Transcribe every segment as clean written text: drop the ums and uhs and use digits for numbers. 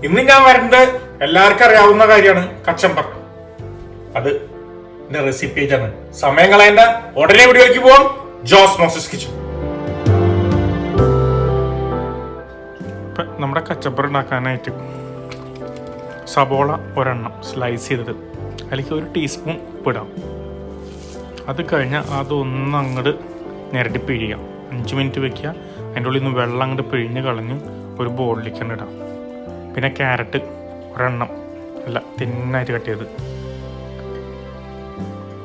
ഇന്ന് ഞാൻ വരുന്നത് എല്ലാവർക്കും അറിയാവുന്ന കാര്യമാണ് കച്ചമ്പർ. അത് റെസിപ്പി ആണ്. സമയം കളയേണ്ട, ഉടനെ വീഡിയോയിലേക്ക് പോവാം. ജോസ് മോസസ് കിച്ചൺ. നമ്മുടെ കച്ചമ്പർ ഉണ്ടാക്കാനായിട്ട് സബോള ഒരെണ്ണം സ്ലൈസ് ചെയ്തത്, അതിലേക്ക് 1 ടീസ്പൂൺ ഉപ്പിടാം. അത് കഴിഞ്ഞാൽ അതൊന്ന് അങ്ങോട്ട് നിരട്ടി പിഴിയാം. 5 മിനിറ്റ് വെക്കുക. അതിൻ്റെ ഉള്ളിൽ നിന്ന് വെള്ളം അങ്ങോട്ട് പിഴിഞ്ഞ് കളഞ്ഞ് ഒരു ബോളിലേക്ക് തന്നെ ഇടാം. പിന്നെ ക്യാരറ്റ് ഒരെണ്ണം അല്ല തിന്നായിട്ട് കട്ട് ചെയ്ത്,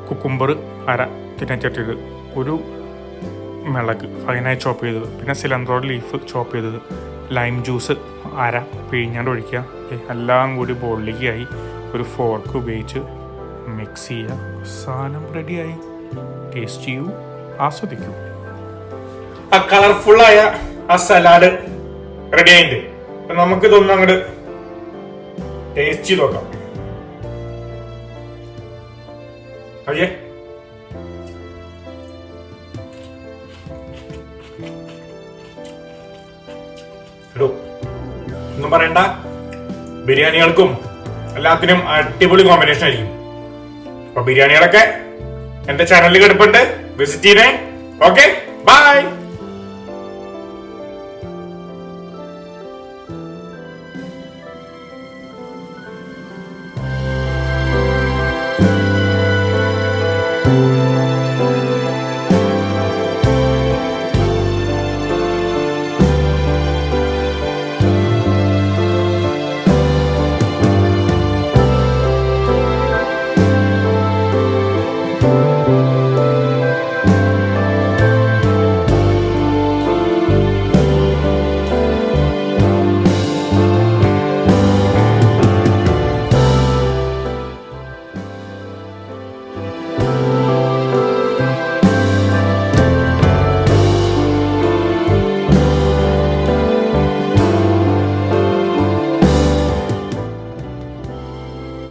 കുക്കുംബർ അര തിന്നായിട്ട് കട്ട് ചെയ്ത്, ഒരു മിളക് ഫൈനായി ചോപ്പ് ചെയ്തത്, പിന്നെ സിലന്ത്രോ ലീഫ് ചോപ്പ് ചെയ്തത്, ലൈം ജ്യൂസ് അര പിഴിഞ്ഞാണ്ട് ഒഴിക്കുക. എല്ലാം കൂടി ബോളിലേക്ക് ആയി ഒരു ഫോർക്ക് ഉപയോഗിച്ച് മിക്സ് ചെയ്യുക. സാധനം റെഡിയായി. ടേസ്റ്റ് ചെയ്യൂ, ആസ്വദിക്കൂ. ആ കളർഫുള്ളായ ആ സലാഡ് റെഡി ആയിട്ട് നമുക്കിതൊന്നും അങ്ങോട്ട് ടേസ്റ്റ് ചെയ്ത് നോക്കാം. അയ്യേ, ഒന്നും പറയണ്ട, ബിരിയാണികൾക്കും എല്ലാത്തിനും അടിപൊളി കോമ്പിനേഷൻ ആയിരിക്കും. അപ്പൊ ബിരിയാണികളൊക്കെ എന്റെ ചാനലിൽ കിടപ്പുണ്ട്, വിസിറ്റ് ചെയ്യണേ. Okay, by.